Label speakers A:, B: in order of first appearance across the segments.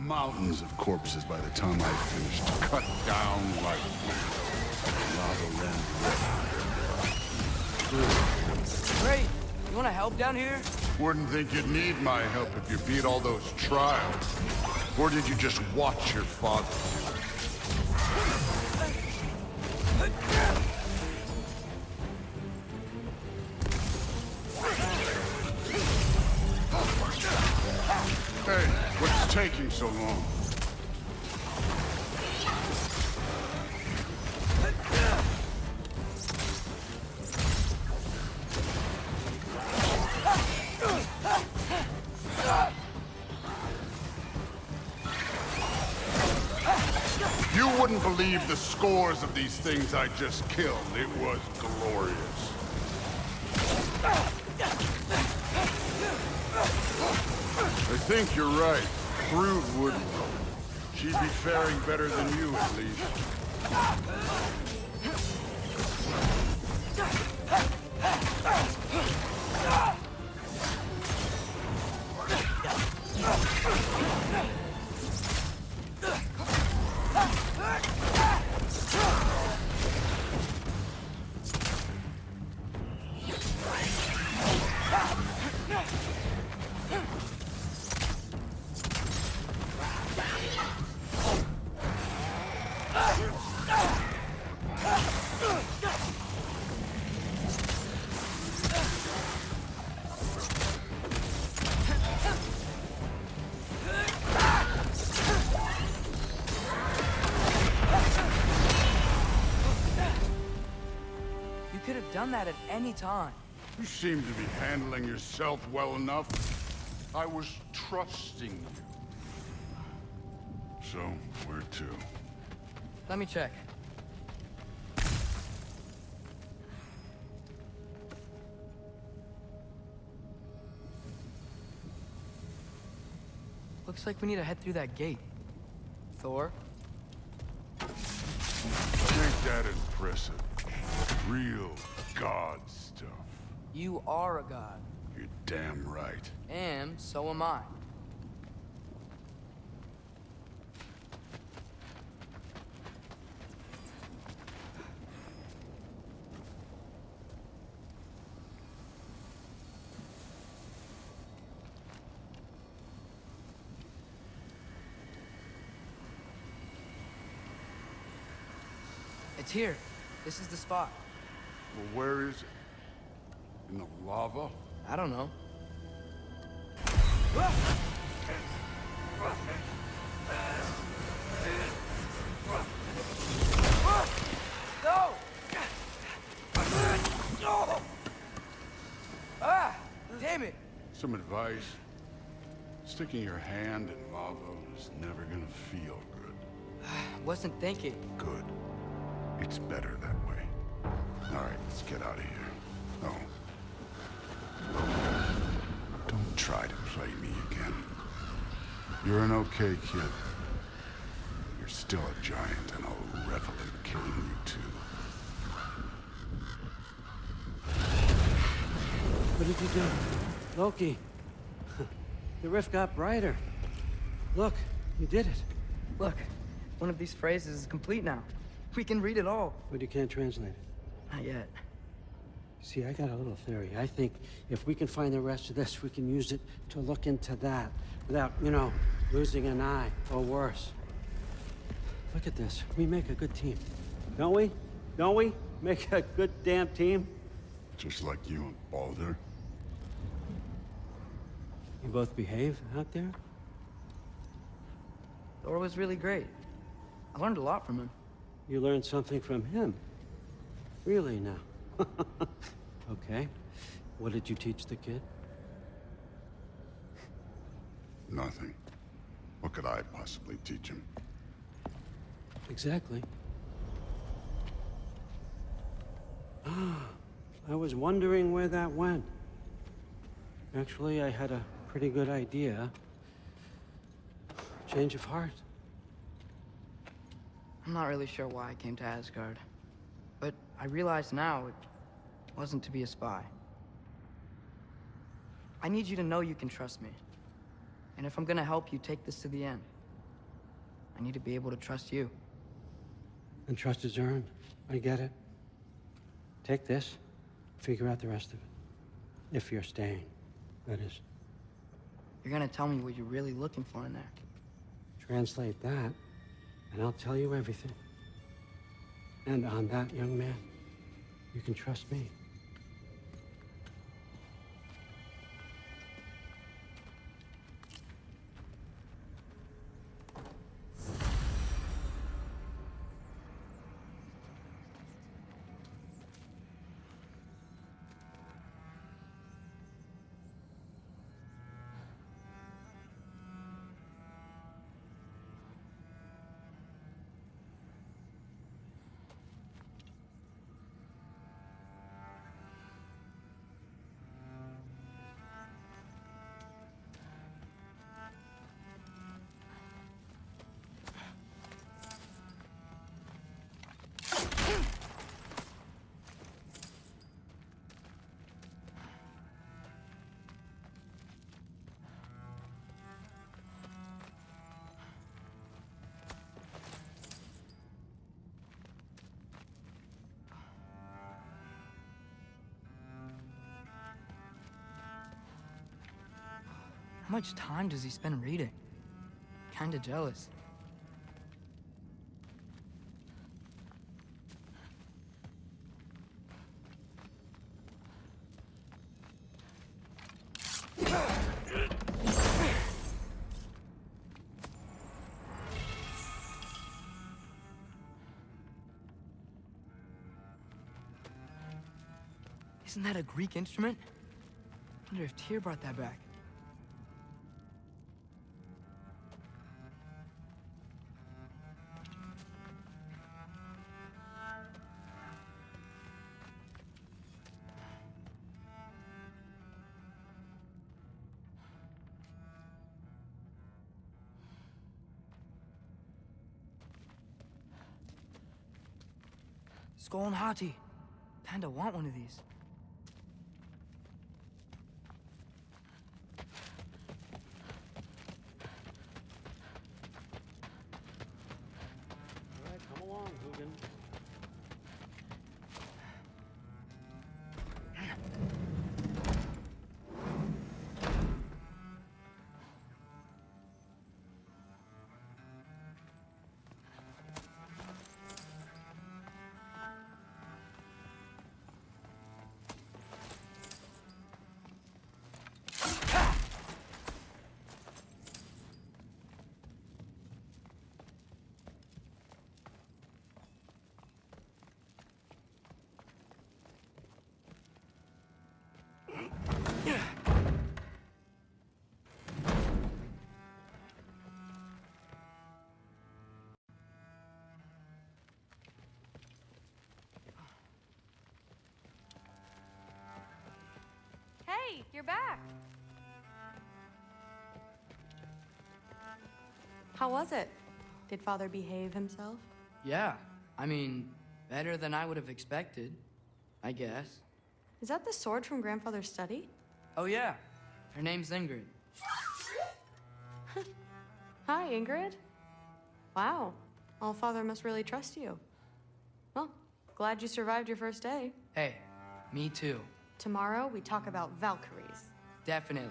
A: mountains of corpses by the time I finished, cut down like lava ran red.
B: Great. You want to help down here?
A: Wouldn't think you'd need my help if you beat all those trials. Or did you just watch your father? Hey, what's taking so long? You wouldn't believe the scores of these things I just killed. It was glorious. I think you're right. Brood wouldn't. She'd be faring better than you, at least.
B: You could have done that at any time.
A: You seem to be handling yourself well enough. I was trusting you. So, where to?
B: Let me check. Looks like we need to head through that gate. Thor?
A: Ain't that impressive? Real god stuff.
B: You are a god.
A: You're damn right.
B: And so am I. It's here. This is the spot.
A: Well, where is it? In the lava?
B: I don't know. No! Ah! Damn it!
A: Some advice. Sticking your hand in lava is never gonna feel good.
B: Wasn't thinking.
A: Good. It's better that way. All right, let's get out of here. Oh. Don't try to play me again. You're an okay kid. You're still a giant, and I'll revel in killing you too.
C: What did you do? Loki. The rift got brighter. Look, you did it.
B: Look, one of these phrases is complete now. We can read it all.
C: But you can't translate it.
B: Not yet.
C: See, I got a little theory. I think if we can find the rest of this, we can use it to look into that without, you know, losing an eye or worse. Look at this. We make a good team. Don't we? Don't we? Make a good damn team?
A: Just like you and Baldur.
C: You both behave out there?
B: Thor was really great. I learned a lot from him.
C: You learned something from him? Really now? Okay. What did you teach the kid?
A: Nothing. What could I possibly teach him?
C: Exactly. Ah, I was wondering where that went. Actually, I had a pretty good idea. Change of heart.
B: I'm not really sure why I came to Asgard. But I realize now it wasn't to be a spy. I need you to know you can trust me. And if I'm gonna help you take this to the end, I need to be able to trust you.
C: And trust is earned. I get it. Take this, figure out the rest of it. If you're staying, that is.
B: You're gonna tell me what you're really looking for in there.
C: Translate that, and I'll tell you everything. And on that, young man, you can trust me.
B: How much time does he spend reading? Kinda jealous. Isn't that a Greek instrument? Wonder if Tyr brought that back. Skull and Hati. Kinda want one of these.
C: All right, come along, Hugin.
D: Hey, you're back. How was it? Did Father behave himself?
B: Yeah, I mean, better than I would have expected, I guess.
D: Is that the sword from Grandfather's study?
B: Oh yeah, her name's Ingrid.
D: Hi, Ingrid. Wow, All-Father must really trust you. Well, glad you survived your first day.
B: Hey, me too.
D: Tomorrow, we talk about Valkyries.
B: Definitely.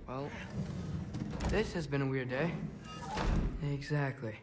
B: Well, this has been a weird day. Exactly.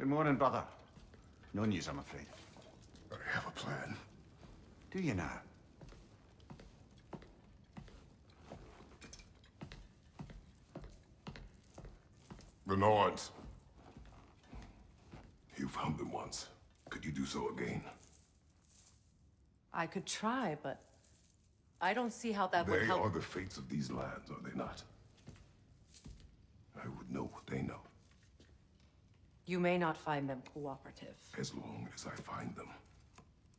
E: Good morning, brother. No news, I'm afraid.
A: I have a plan.
E: Do you now?
F: The Nords. You found them once. Could you do so again?
G: I could try, but I don't see how that would
F: They
G: help.
F: are the fates of these lands, are they not? I would know what they know,
G: You may not find them cooperative.
F: as long as I find them.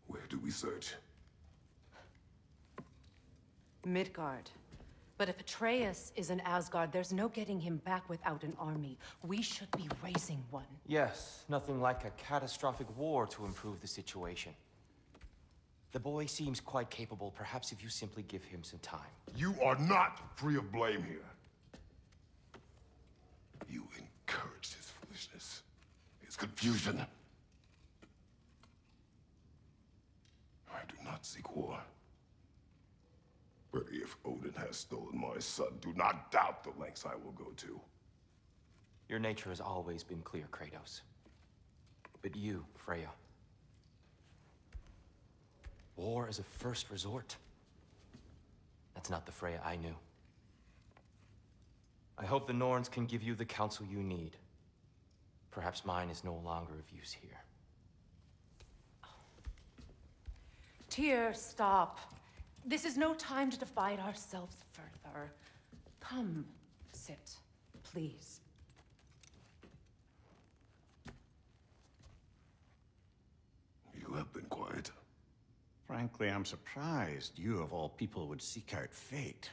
F: Where do we search?
G: Midgard. But if Atreus is in Asgard, there's no getting him back without an army. We should be raising one.
H: Yes, nothing like a catastrophic war to improve the situation. The boy seems quite capable. Perhaps if you simply give him some time.
F: You are not free of blame here. You encouraged his foolishness, his confusion. I do not seek war. But if Odin has stolen my son, do not doubt the lengths I will go to.
H: Your nature has always been clear, Kratos. But you, Freya. War is a first resort. That's not the Freya I knew. I hope the Norns can give you the counsel you need. Perhaps mine is no longer of use here.
G: Tyr, stop. This is no time to divide ourselves further. Come, sit, please.
F: You have been quiet.
E: Frankly, I'm surprised you, of all people, would seek out fate.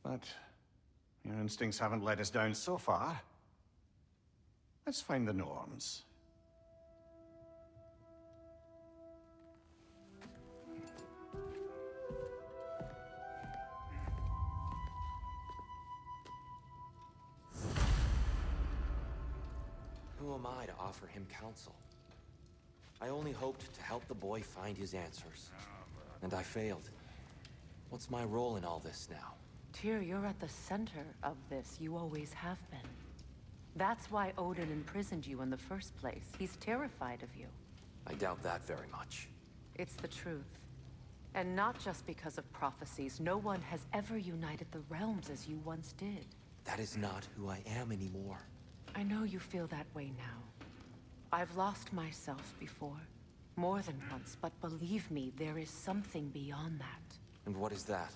E: But your instincts haven't let us down so far. Let's find the Norns.
H: Who am I to offer him counsel? I only hoped to help the boy find his answers. And I failed. What's my role in all this now?
G: Tyr, you're at the center of this. You always have been. That's why Odin imprisoned you in the first place. He's terrified of you.
H: I doubt that very much.
G: It's the truth. And not just because of prophecies. No one has ever united the realms as you once did.
H: That is not who I am anymore.
G: I know you feel that way now. I've lost myself before. More than once, but believe me, there is something beyond that.
H: And what is that?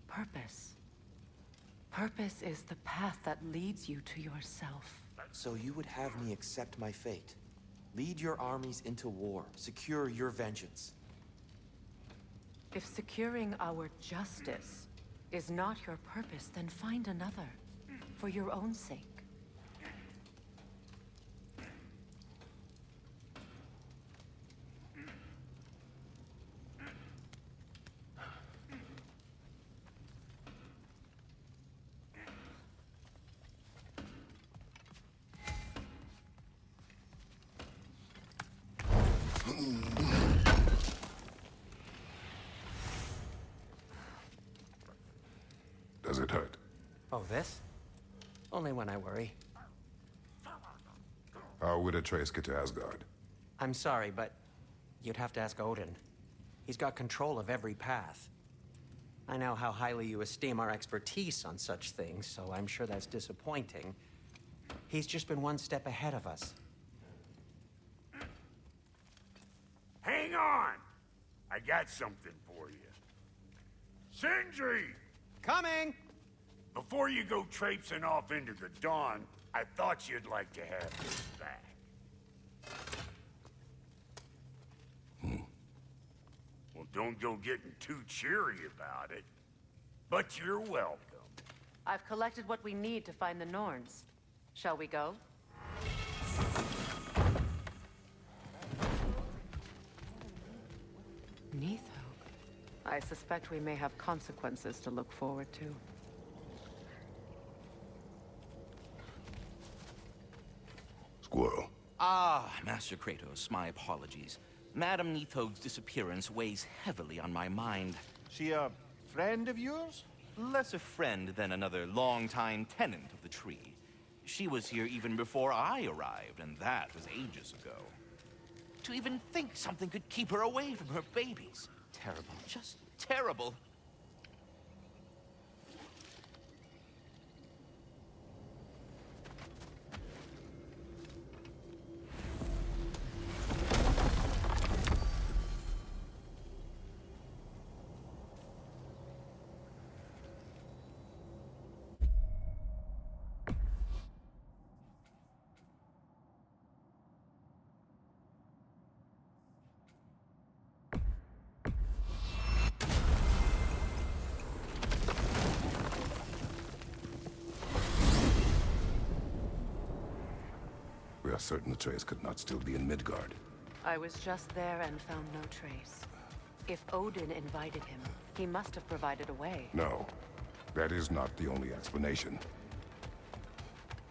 G: Purpose. Purpose is the path that leads you to yourself.
H: So you would have me accept my fate? Lead your armies into war, secure your vengeance.
G: If securing our justice is not your purpose, then find another. For your own sake.
F: Does it hurt?
C: Oh, this? Only when I worry.
F: How would Atreus get to Asgard?
C: I'm sorry, but you'd have to ask Odin. He's got control of every path. I know how highly you esteem our expertise on such things, so I'm sure that's disappointing. He's just been one step ahead of us.
I: Hang on! I got something for you. Sindri!
C: Coming!
I: Before you go traipsing off into the dawn, I thought you'd like to have this back. Well, don't go getting too cheery about it. But you're welcome.
G: I've collected what we need to find the Norns. Shall we go? Nithog. I suspect we may have consequences to look forward to.
F: Squirrel.
J: Ah, Master Kratos, my apologies. Madame Nithog's disappearance weighs heavily on my mind.
E: She a friend of yours?
J: Less a friend than another longtime tenant of the tree. She was here even before I arrived, and that was ages ago. To even think something could keep her away from her babies. Terrible. Just terrible.
F: We are certain Atreus could not still be in Midgard.
G: I was just there and found no trace. If Odin invited him, he must have provided a way.
F: No, that is not the only explanation.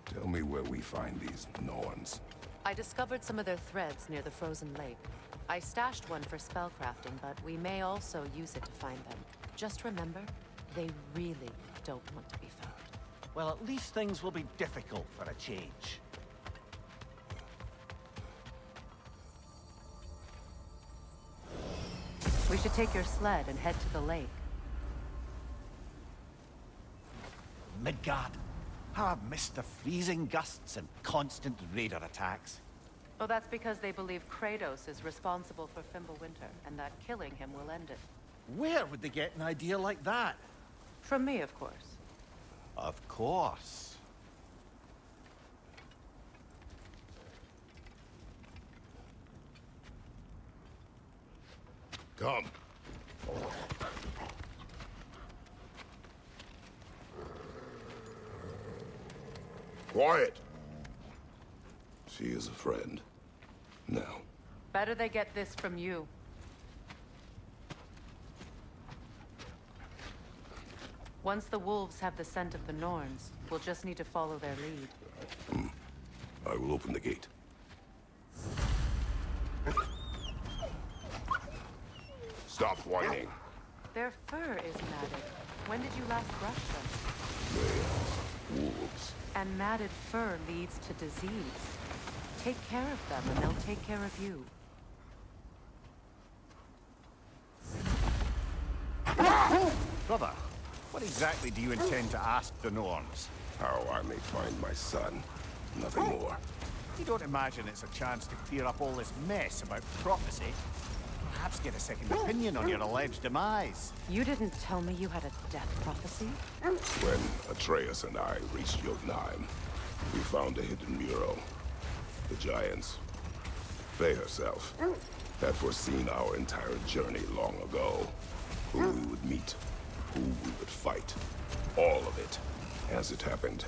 F: Tell me where we find these Norns.
G: I discovered some of their threads near the frozen lake. I stashed one for spellcrafting, but we may also use it to find them. Just remember, they really don't want to be found.
E: Well, at least things will be difficult for a change.
G: We should take your sled and head to the lake.
E: Midgard. How I've missed the freezing gusts and constant raider attacks.
G: Well, that's because they believe Kratos is responsible for Fimbulwinter, and that killing him will end it.
E: Where would they get an idea like that?
G: From me, of course.
E: Of course.
F: Come. Quiet! She is a friend. Now.
G: Better they get this from you. Once the wolves have the scent of the Norns, we'll just need to follow their lead.
F: I will open the gate. Stop whining.
G: Their fur is matted. When did you last brush them?
F: They are wolves.
G: And matted fur leads to disease. Take care of them, and they'll take care of you.
E: Brother, what exactly do you intend to ask the Norns?
F: How I may find my son. Nothing more.
E: You don't imagine it's a chance to clear up all this mess about prophecy? Perhaps get a second opinion on your alleged demise.
G: You didn't tell me you had a death prophecy?
F: When Atreus and I reached Jotunheim, we found a hidden mural. The Giants, Faye herself, had foreseen our entire journey long ago. Who we would meet, who we would fight. All of it, as it happened.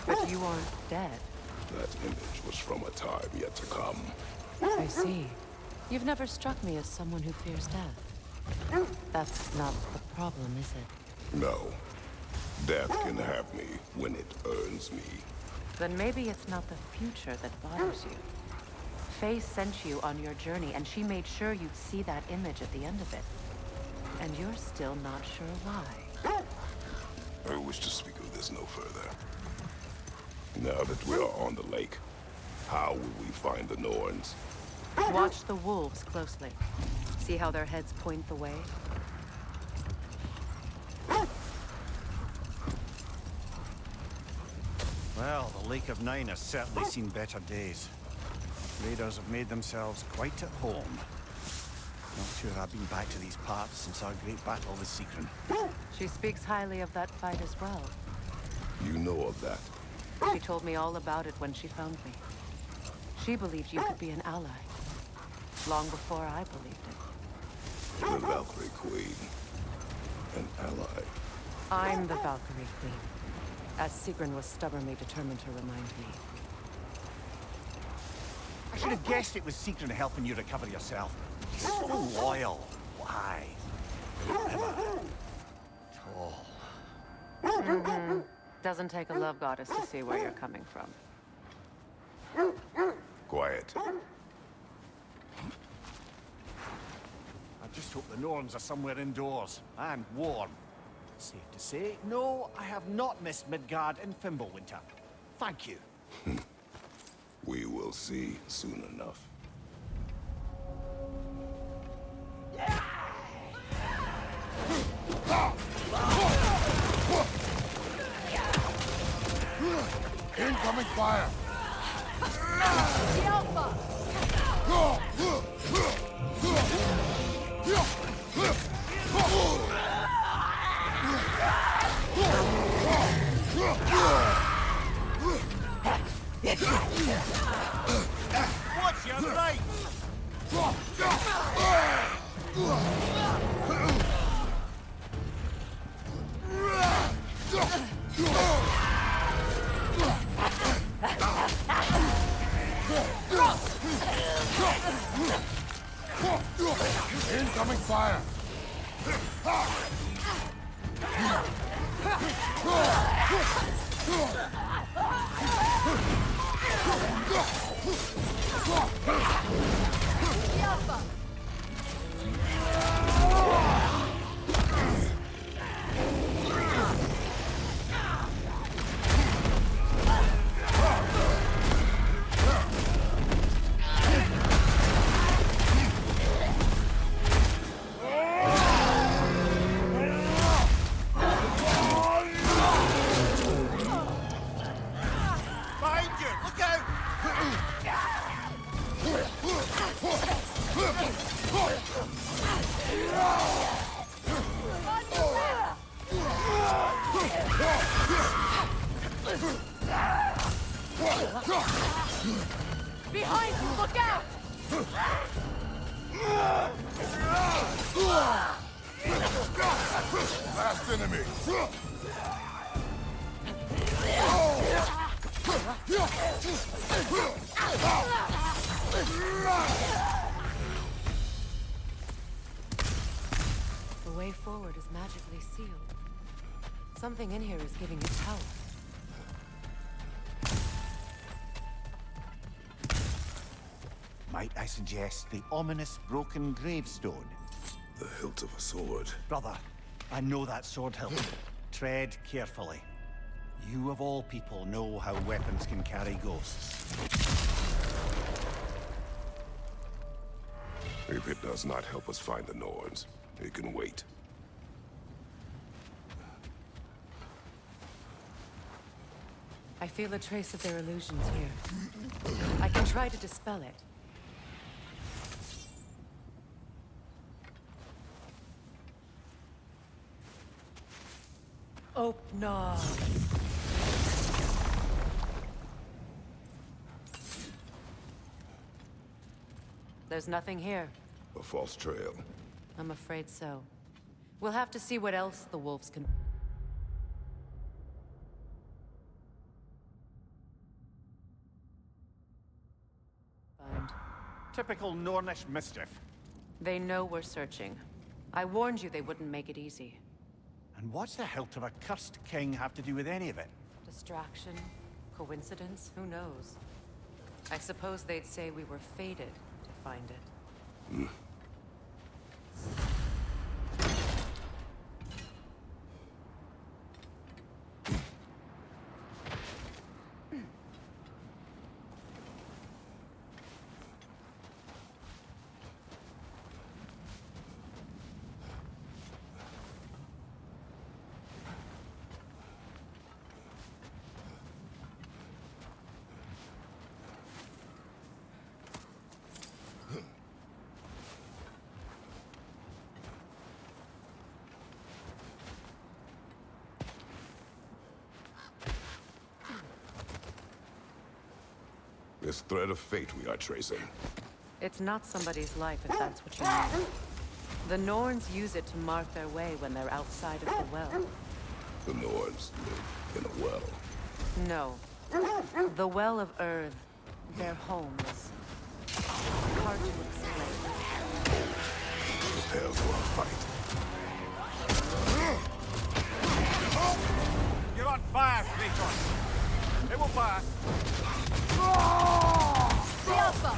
G: But you aren't dead.
F: That image was from a time yet to come.
G: I see. You've never struck me as someone who fears death. That's not the problem, is it?
F: No. Death can have me when it earns me.
G: Then maybe it's not the future that bothers you. Faye sent you on your journey, and she made sure you'd see that image at the end of it. And you're still not sure why.
F: I wish to speak of this no further. Now that we are on the lake, how will we find the Norns?
G: Watch the wolves closely. See how their heads point the way?
E: Well, the Lake of Nine has certainly seen better days. Raiders have made themselves quite at home. Not sure I've been back to these parts since our great battle with Sigrun.
G: She speaks highly of that fight as well.
F: You know of that?
G: She told me all about it when she found me. She believed you could be an ally. Long before I believed it.
F: The Valkyrie Queen. An ally.
G: I'm the Valkyrie Queen, as Sigrun was stubbornly determined to remind me.
E: I should have guessed it was Sigrun helping you recover yourself. She's so loyal. Why? Never. At all.
G: Doesn't take a love goddess to see where you're coming from.
F: Quiet.
E: I just hope the Norns are somewhere indoors and warm. Safe to say, no, I have not missed Midgard in Fimbulwinter. Thank you.
F: We will see soon enough.
A: Incoming fire!
K: The Alpha!
I: Watch your right!
A: Incoming fire!
K: The Alpha!
I: Behind you! Look out!
K: Behind you! Look out!
A: Last enemy!
G: The way forward is magically sealed. Something in here is giving it power.
I: Might I suggest the ominous broken gravestone?
F: The hilt of a sword.
I: Brother, I know that sword hilt. Tread carefully. You of all people know how weapons can carry ghosts.
F: If it does not help us find the Norns, it can wait.
G: I feel a trace of their illusions here. I can try to dispel it. Open. There's nothing here.
F: A false trail.
G: I'm afraid so. We'll have to see what else the wolves can... find.
I: Typical Nornish mischief.
G: They know we're searching. I warned you they wouldn't make it easy.
I: And what's the hilt of a cursed king have to do with any of it?
G: Distraction? Coincidence? Who knows? I suppose they'd say we were fated to find it.
F: This thread of fate we are tracing.
G: It's not somebody's life, if that's what you mean. The Norns use it to mark their way when they're outside of the well.
F: The Norns live in a well.
G: No. The Well of Earth, their home, is hard to explain.
F: Prepare for a fight.
I: You're on fire, Kratos. It will pass.
K: The Alpha!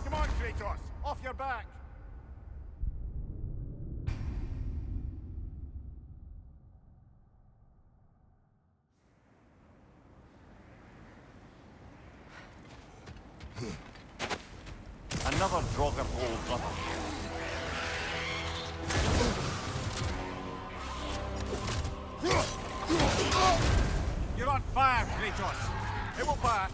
E: Come on, Kratos! Off your back!
I: Another Draugr hole, brother. You're on fire, Kratos. It will pass.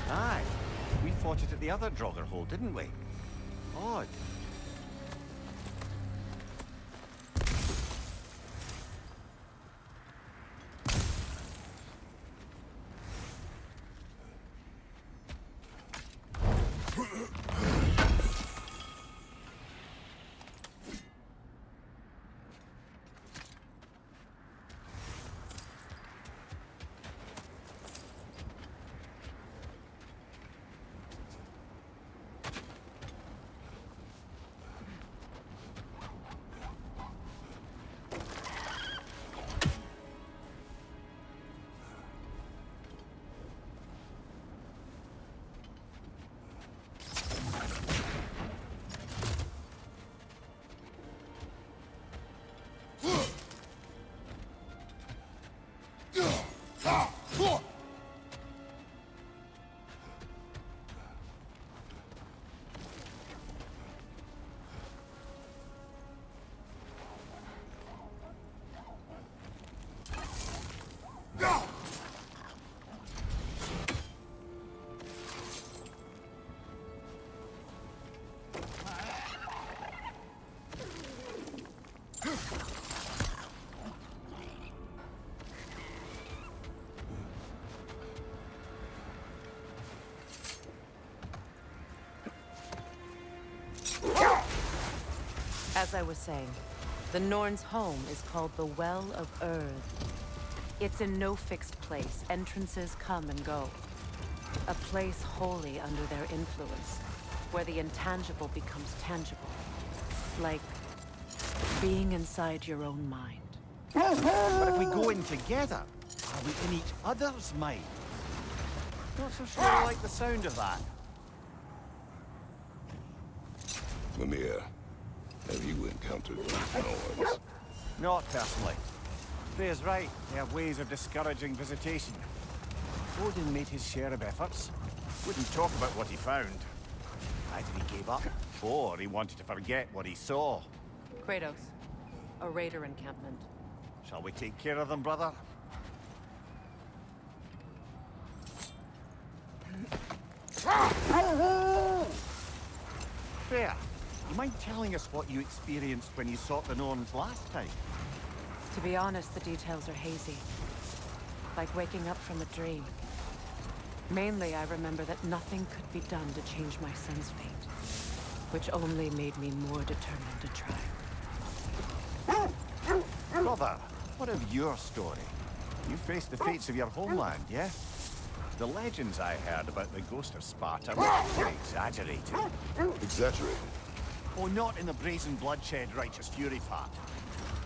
I: Aye. We fought it at the other Draugr hole, didn't we? Odd.
G: As I was saying, the Norns' home is called the Well of Erd. It's in no fixed place. Entrances come and go. A place wholly under their influence, where the intangible becomes tangible. Like being inside your own mind.
I: But if we go in together, are we in each other's mind? Not so sure I like the sound of that.
F: Lemire, have you encountered these Norns?
I: Not personally. Freya's right. They have ways of discouraging visitation. Odin made his share of efforts. Wouldn't talk about what he found. Either he gave up, or he wanted to forget what he saw.
G: Kratos, a raider encampment.
I: Shall we take care of them, brother? Freya, you mind telling us what you experienced when you sought the Norns last time?
G: To be honest, the details are hazy. Like waking up from a dream. Mainly, I remember that nothing could be done to change my son's fate, which only made me more determined to try.
I: Brother, what of your story? You faced the fates of your homeland, yeah? The legends I heard about the ghost of Sparta were exaggerated.
F: Exaggerated?
I: Oh, not in the brazen bloodshed righteous fury part.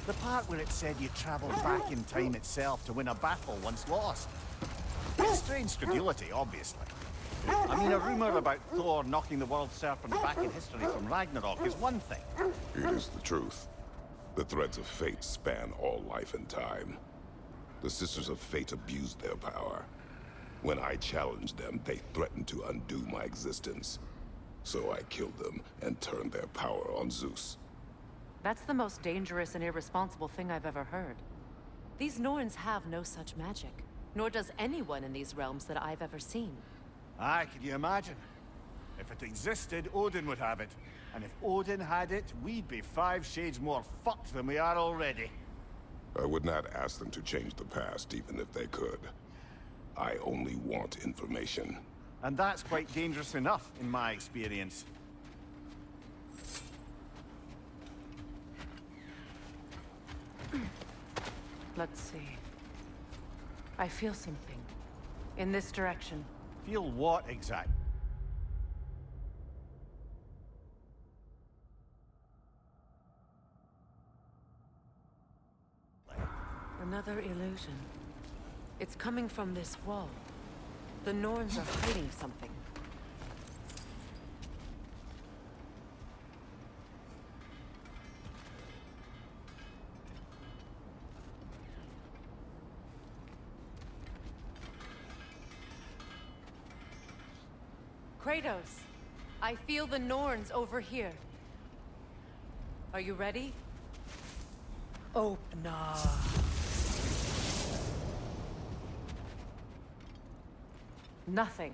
I: The part where it said you traveled back in time itself to win a battle once lost. It's strange credulity, obviously. I mean, a rumor about Thor knocking the world serpent back in history from Ragnarok is one thing.
F: It is the truth. The threads of fate span all life and time. The Sisters of Fate abused their power. When I challenged them, they threatened to undo my existence. So I killed them and turned their power on Zeus.
G: That's the most dangerous and irresponsible thing I've ever heard. These Norns have no such magic, nor does anyone in these realms that I've ever seen.
I: Aye, can you imagine? If it existed, Odin would have it. And if Odin had it, we'd be 5 shades more fucked than we are already.
F: I would not ask them to change the past, even if they could. I only want information.
I: And that's quite dangerous enough, in my experience.
G: Let's see. I feel something. In this direction.
I: Feel what exactly?
G: Another illusion. It's coming from this wall. The Norns are hiding something. Kratos, I feel the Norns over here. Are you ready? Open up. Nothing.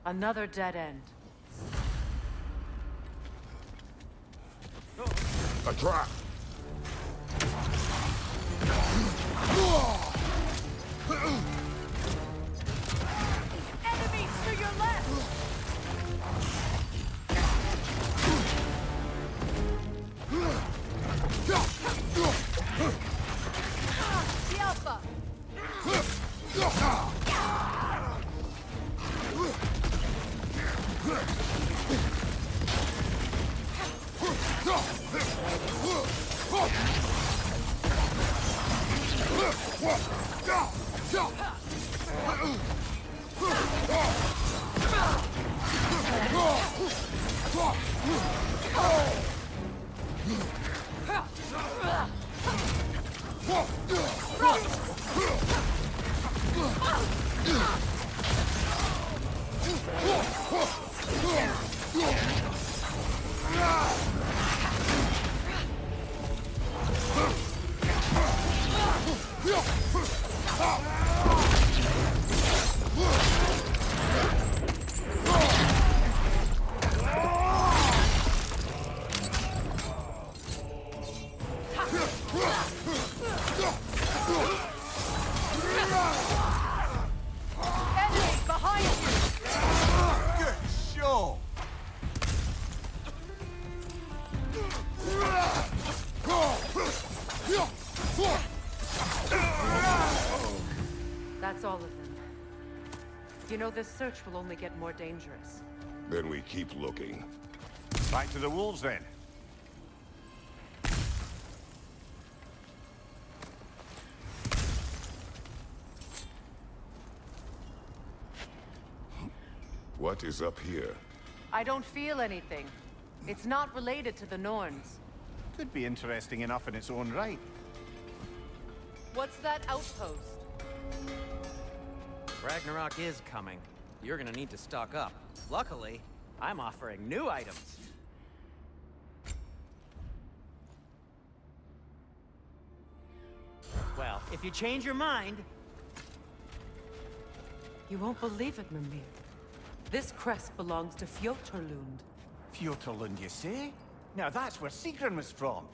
G: Another dead end.
F: A trap!
K: Enemies to your left! The Alpha!
G: You know, this search will only get more dangerous.
F: Then we keep looking.
I: Back to the wolves, then.
F: What is up here?
G: I don't feel anything. It's not related to the Norns.
I: Could be interesting enough in its own right.
G: What's that outpost?
L: Ragnarok is coming. You're gonna need to stock up. Luckily, I'm offering new items. Well, if you change your mind...
G: You won't believe it, Mimir. This crest belongs to Fjotorlund.
I: Fjotorlund, you say? Now that's where Sigrun was from.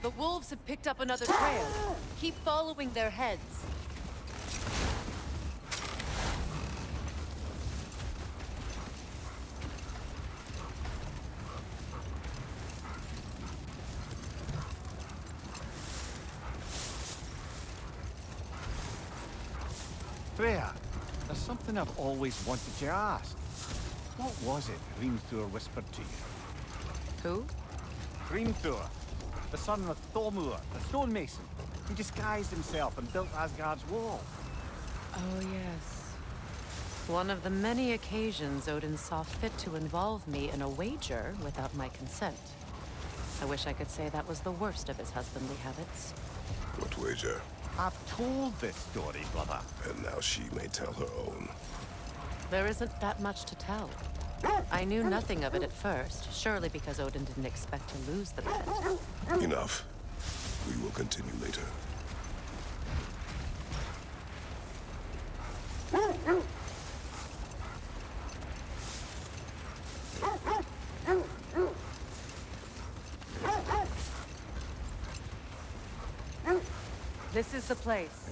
G: The wolves have picked up another trail. Keep following their heads.
I: Freya, there's something I've always wanted to ask. What was it Hrimthur whispered to you?
G: Who?
I: Hrimthur, the son of Thormur, the stonemason. He disguised himself and built Asgard's wall.
G: Oh, yes. One of the many occasions Odin saw fit to involve me in a wager without my consent. I wish I could say that was the worst of his husbandly habits.
F: What wager?
I: I've told this story, brother.
F: And now she may tell her own.
G: There isn't that much to tell. I knew nothing of it at first, surely because Odin didn't expect to lose the bet.
F: Enough. We will continue later.
G: This is the place.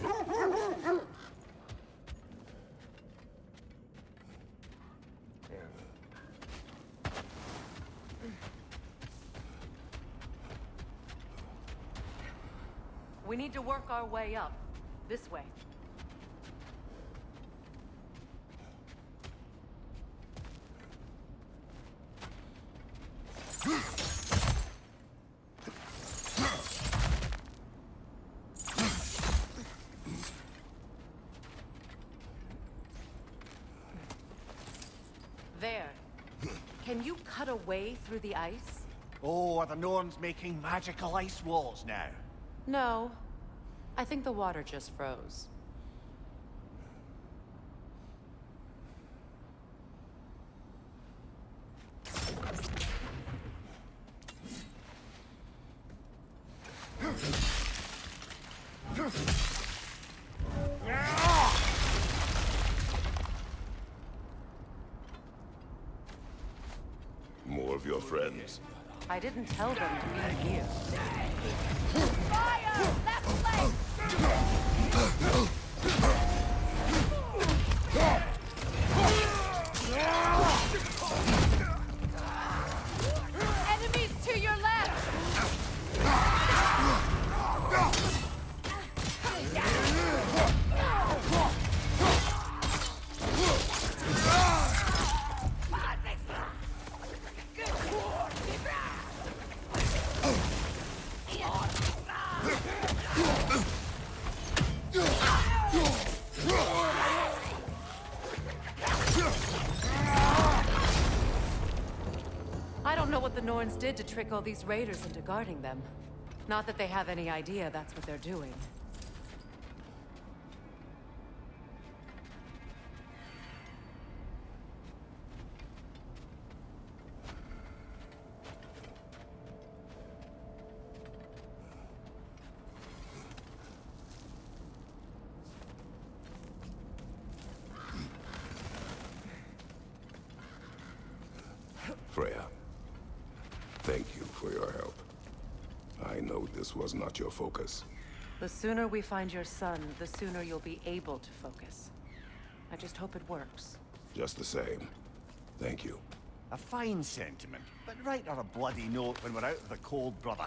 G: We need to work our way up. This way. There. Can you cut a way through the ice?
I: Oh, are the Norns making magical ice walls now?
G: No. I think the water just froze.
F: More of your friends.
G: I didn't tell them to be here.
K: Fire! Left leg! Enemies to your left!
G: I don't know what the Norns did to trick all these raiders into guarding them. Not that they have any idea that's what they're doing.
F: Freya, thank you for your help. I know this was not your focus.
G: The sooner we find your son, the sooner you'll be able to focus. I just hope it works.
F: Just the same. Thank you.
I: A fine sentiment, but write her a bloody note when we're out of the cold, brother.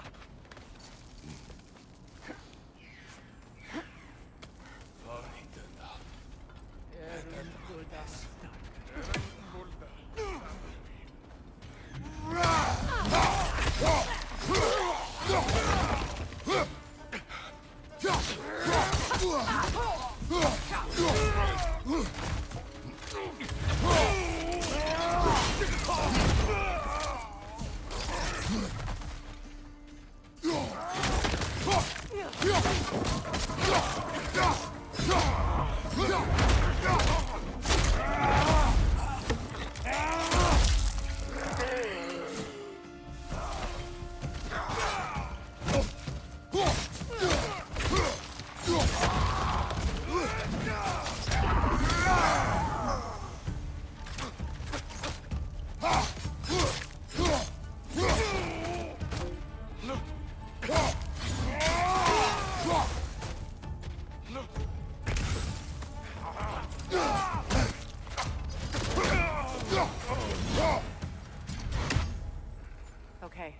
G: Okay,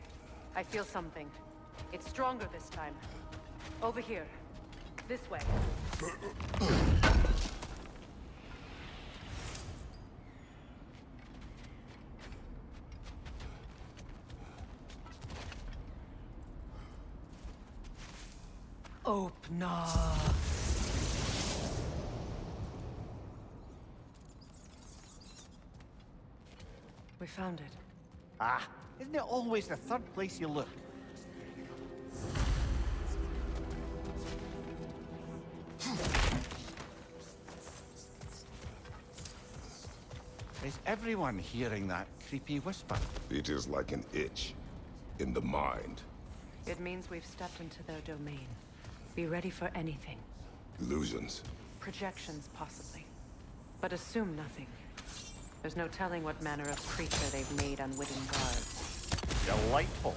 G: I feel something. It's stronger this time. Over here. This way. Open. We found it.
I: Ah, isn't it always the third place you look? Is everyone hearing that creepy whisper?
F: It is like an itch in the mind.
G: It means we've stepped into their domain. Be ready for anything.
F: Illusions.
G: Projections, possibly. But assume nothing. There's no telling what manner of creature they've made unwitting guards.
I: Delightful.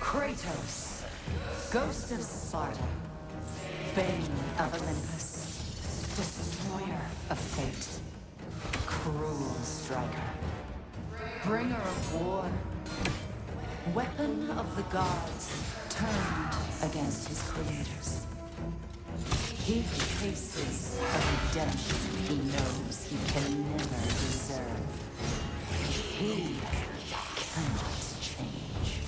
M: Kratos, Ghost of Sparta, Bane of Olympus, Destroyer of Fate, Cruel Striker, Bringer of War, Weapon of the Gods, turned against his creators. He faces a redemption he knows he can never deserve. He cannot change.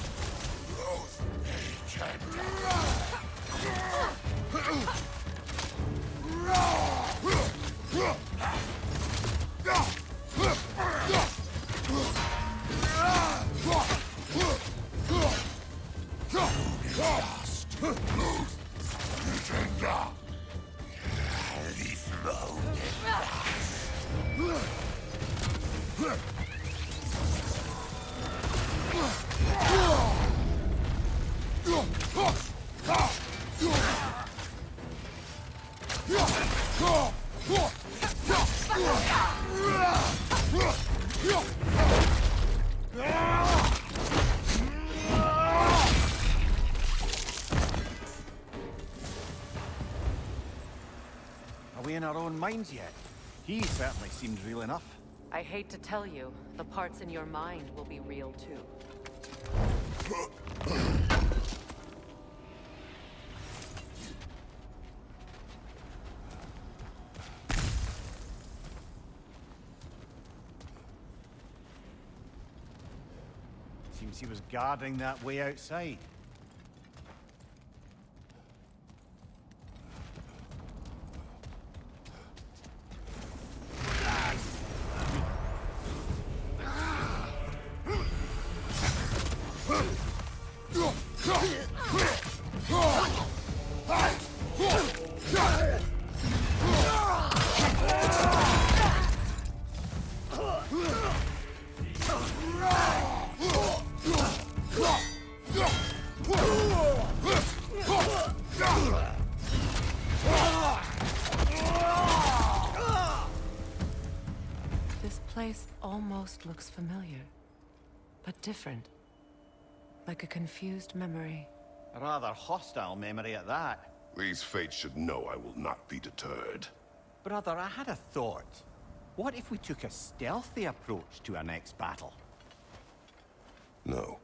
I: Are we in our own minds yet? He certainly seemed real enough.
G: I hate to tell you, the parts in your mind will be real too.
I: Seems he was guarding that way outside.
G: place almost looks familiar, but different. Like a confused memory.
I: A rather hostile memory at that.
F: These fates should know I will not be deterred.
I: Brother, I had a thought. What if we took a stealthy approach to our next battle?
F: No.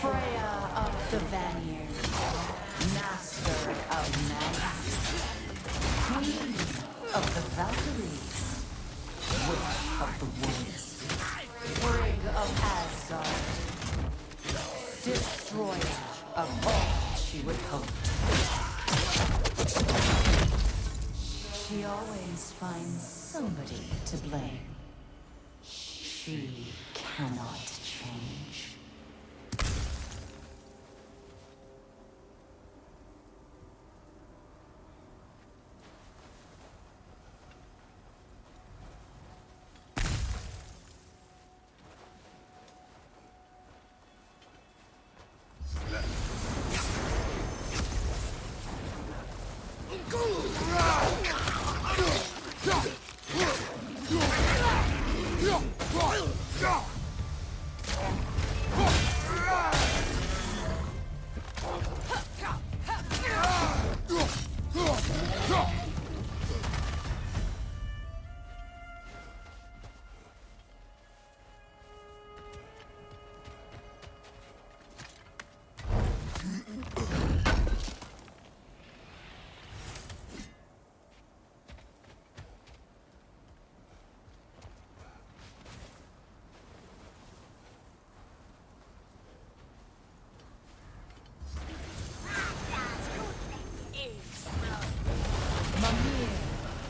M: Freya of the Vanir, master of magic, queen of the Valkyries, witch of the woods, Frigg of Asgard, destroyer of all she would hope. She always finds somebody to blame. She cannot change.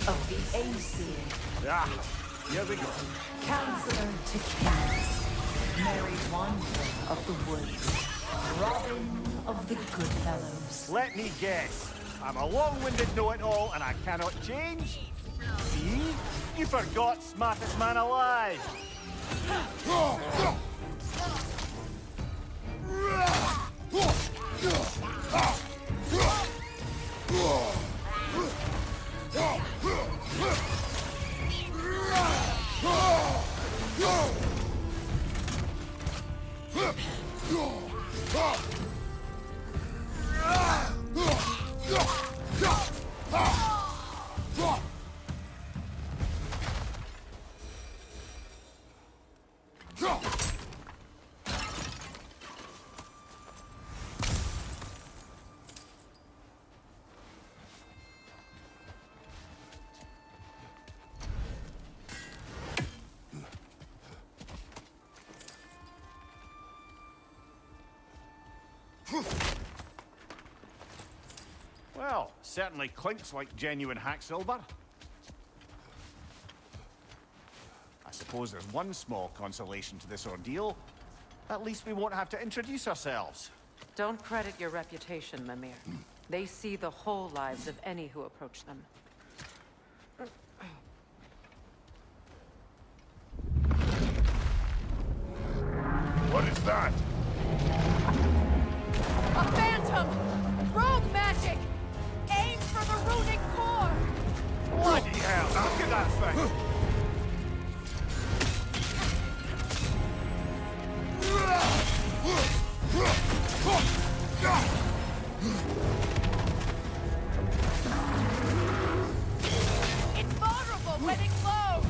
M: Of the Aesir.
I: Ah, here we go.
M: Counselor to kings. Merry Wanderer of the woods. Robin of the Goodfellows.
I: Let me guess. I'm a long-winded know-it-all and I cannot change? See? You forgot smartest man alive. Well, certainly clinks like genuine hack silver. I suppose there's one small consolation to this ordeal. At least we won't have to introduce ourselves.
G: Don't credit your reputation, Mimir. They see the whole lives of any who approach them.
F: What is that?
K: A phantom! Rogue magic! Aim for the runic core!
I: Bloody hell! Look at that thing!
K: It's vulnerable when it glows!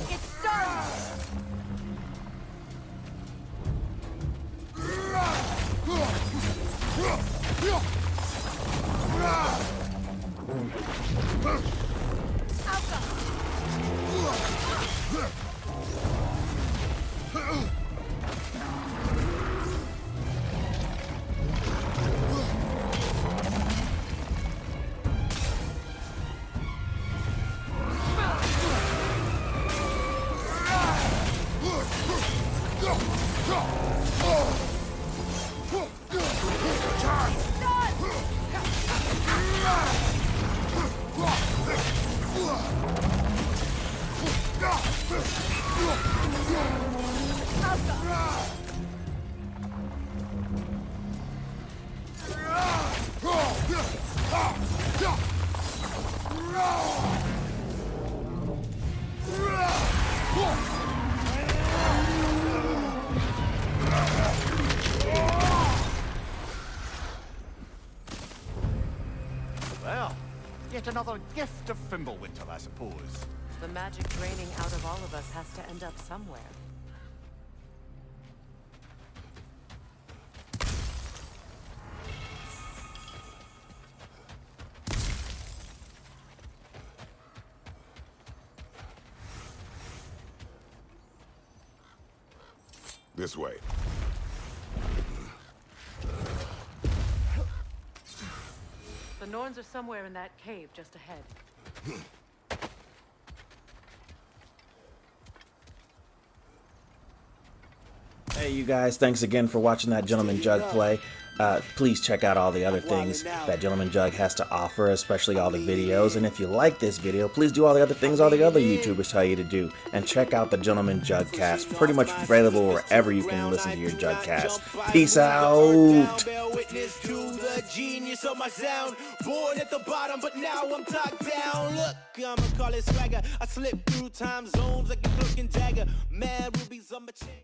K: It's done!
I: Yet another gift of Fimbulwinter, I suppose.
G: The magic draining out of all of us has to end up somewhere.
F: This way.
G: The Norns are somewhere in that cave just ahead.
N: Hey you guys, thanks again for watching that Gentleman Jugg play. Please check out all the other things that Gentleman Jugg has to offer, especially all the videos. And if you like this video, please do all the other things all the other YouTubers tell you to do. And check out the Gentleman Jugg cast, pretty much available wherever you can listen to your Jugg cast. Peace out! Genius of my sound, born at the bottom, but now I'm top down. Look, I'ma call it swagger. I slip through time zones like a cloak and dagger. Mad rubies on my chain.